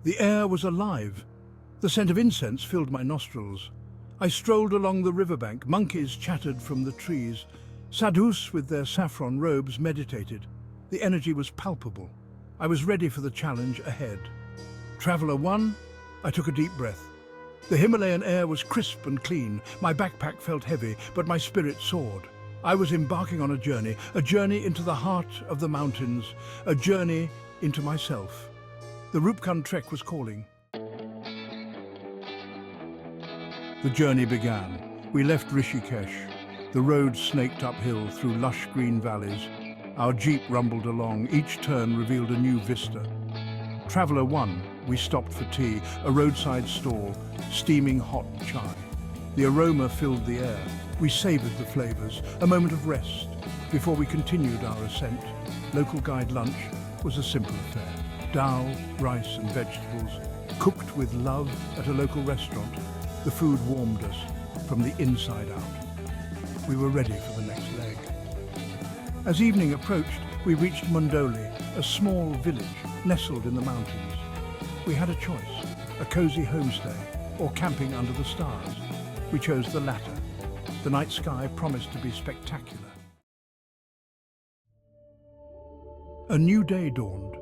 The air was alive. The scent of incense filled my nostrils. I strolled along the riverbank. Monkeys chattered from the trees. Sadhus with their saffron robes meditated. The energy was palpable. I was ready for the challenge ahead. Traveler 1, I took a deep breath. The Himalayan air was crisp and clean. My backpack felt heavy, but my spirit soared. I was embarking on a journey into the heart of the mountains, a journey into myself. The Roopkund trek was calling. The journey began. We left Rishikesh. The road snaked uphill through lush green valleys. Our jeep rumbled along. Each turn revealed a new vista. Traveler 1, we stopped for tea, a roadside stall, steaming hot chai. The aroma filled the air. We savored the flavors, a moment of rest. Before we continued our ascent, local guide lunch was a simple affair. Dal, rice and vegetables, cooked with love at a local restaurant. The food warmed us from the inside out. We were ready for the next leg. As evening approached, we reached Mandoli, a small village nestled in the mountains. We had a choice, a cozy homestay or camping under the stars. We chose the latter. The night sky promised to be spectacular. A new day dawned.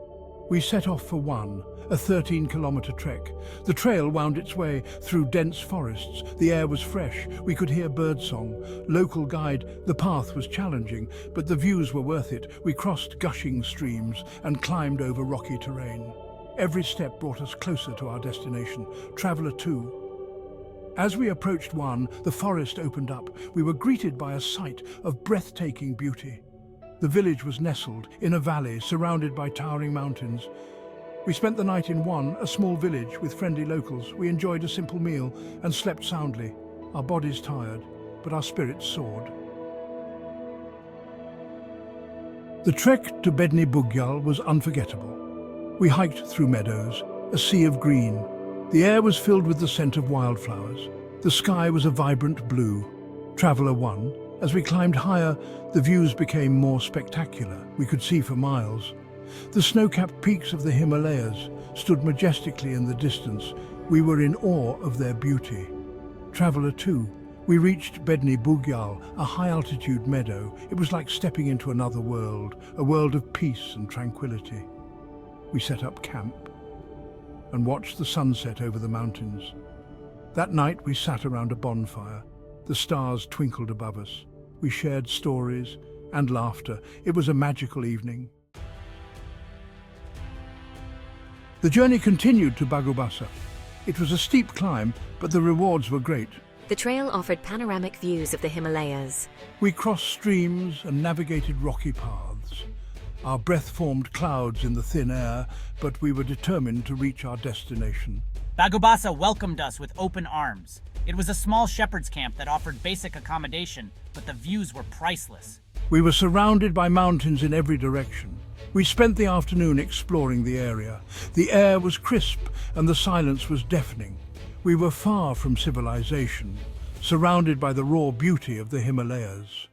We set off for one, a 13-kilometer trek. The trail wound its way through dense forests. The air was fresh. We could hear birdsong. Local guide, the path was challenging, but the views were worth it. We crossed gushing streams and climbed over rocky terrain. Every step brought us closer to our destination, Traveler 2. As we approached one, the forest opened up. We were greeted by a sight of breathtaking beauty. The village was nestled in a valley surrounded by towering mountains. We spent the night in one, a small village with friendly locals. We enjoyed a simple meal and slept soundly. Our bodies tired, but our spirits soared. The trek to Bedni Bugyal was unforgettable. We hiked through meadows, a sea of green. The air was filled with the scent of wildflowers. The sky was a vibrant blue. Traveler 1, as we climbed higher, the views became more spectacular. We could see for miles. The snow-capped peaks of the Himalayas stood majestically in the distance. We were in awe of their beauty. Traveler 2, we reached Bedni Bugyal, a high-altitude meadow. It was like stepping into another world, a world of peace and tranquility. We set up camp and watched the sunset over the mountains. That night we sat around a bonfire. The stars twinkled above us. We shared stories and laughter. It was a magical evening. The journey continued to Bagubasa. It was a steep climb, but the rewards were great. The trail offered panoramic views of the Himalayas. We crossed streams and navigated rocky paths. Our breath formed clouds in the thin air, but we were determined to reach our destination. Bagubasa welcomed us with open arms. It was a small shepherd's camp that offered basic accommodation, but the views were priceless. We were surrounded by mountains in every direction. We spent the afternoon exploring the area. The air was crisp and the silence was deafening. We were far from civilization, surrounded by the raw beauty of the Himalayas.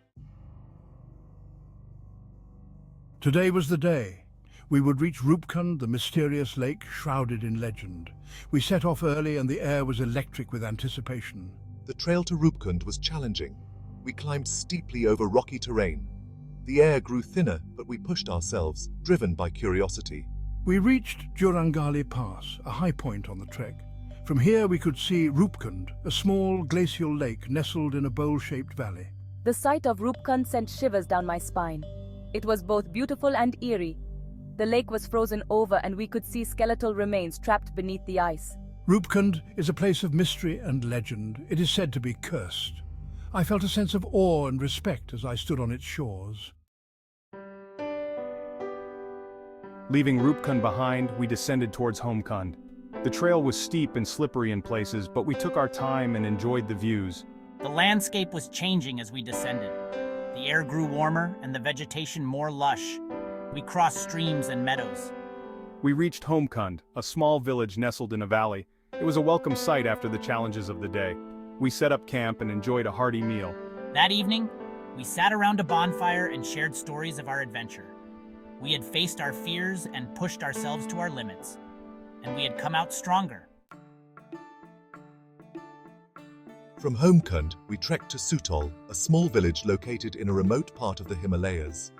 Today was the day. We would reach Roopkund, the mysterious lake shrouded in legend. We set off early and the air was electric with anticipation. The trail to Roopkund was challenging. We climbed steeply over rocky terrain. The air grew thinner, but we pushed ourselves, driven by curiosity. We reached Jurangali Pass, a high point on the trek. From here we could see Roopkund, a small glacial lake nestled in a bowl-shaped valley. The sight of Roopkund sent shivers down my spine. It was both beautiful and eerie. The lake was frozen over and we could see skeletal remains trapped beneath the ice. Roopkund is a place of mystery and legend. It is said to be cursed. I felt a sense of awe and respect as I stood on its shores. Leaving Roopkund behind, we descended towards Homkund. The trail was steep and slippery in places, but we took our time and enjoyed the views. The landscape was changing as we descended. The air grew warmer and the vegetation more lush. We crossed streams and meadows. We reached Homkund, a small village nestled in a valley. It was a welcome sight after the challenges of the day. We set up camp and enjoyed a hearty meal. That evening, we sat around a bonfire and shared stories of our adventure. We had faced our fears and pushed ourselves to our limits. and we had come out stronger. From Roopkund, we trekked to Sutol, a small village located in a remote part of the Himalayas.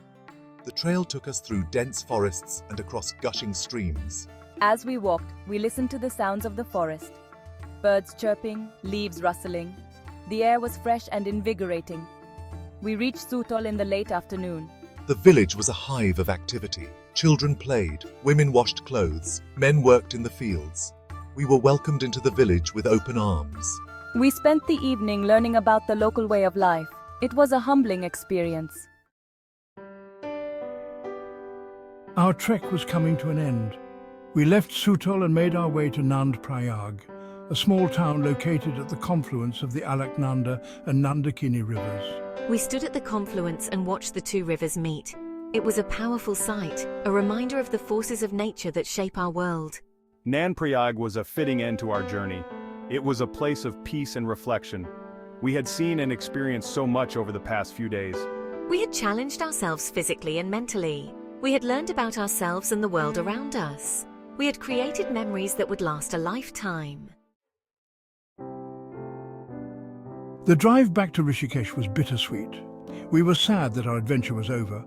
The trail took us through dense forests and across gushing streams. As we walked, we listened to the sounds of the forest. Birds chirping, leaves rustling. The air was fresh and invigorating. We reached Sutol in the late afternoon. The village was a hive of activity. Children played, women washed clothes, men worked in the fields. We were welcomed into the village with open arms. We spent the evening learning about the local way of life. It was a humbling experience. Our trek was coming to an end. We left Sutol and made our way to Nand Prayag, a small town located at the confluence of the Alaknanda and Nandakini rivers. We stood at the confluence and watched the two rivers meet. It was a powerful sight, a reminder of the forces of nature that shape our world. Nand Prayag was a fitting end to our journey. It was a place of peace and reflection. We had seen and experienced so much over the past few days. We had challenged ourselves physically and mentally. We had learned about ourselves and the world around us. We had created memories that would last a lifetime. The drive back to Rishikesh was bittersweet. We were sad that our adventure was over,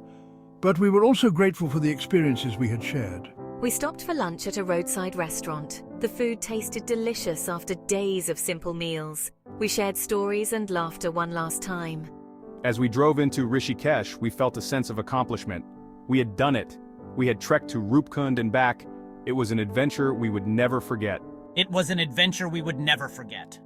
but we were also grateful for the experiences we had shared. We stopped for lunch at a roadside restaurant. The food tasted delicious after days of simple meals. We shared stories and laughter one last time. As we drove into Rishikesh, we felt a sense of accomplishment. We had done it. We had trekked to Roopkund and back. It was an adventure we would never forget. It was an adventure we would never forget.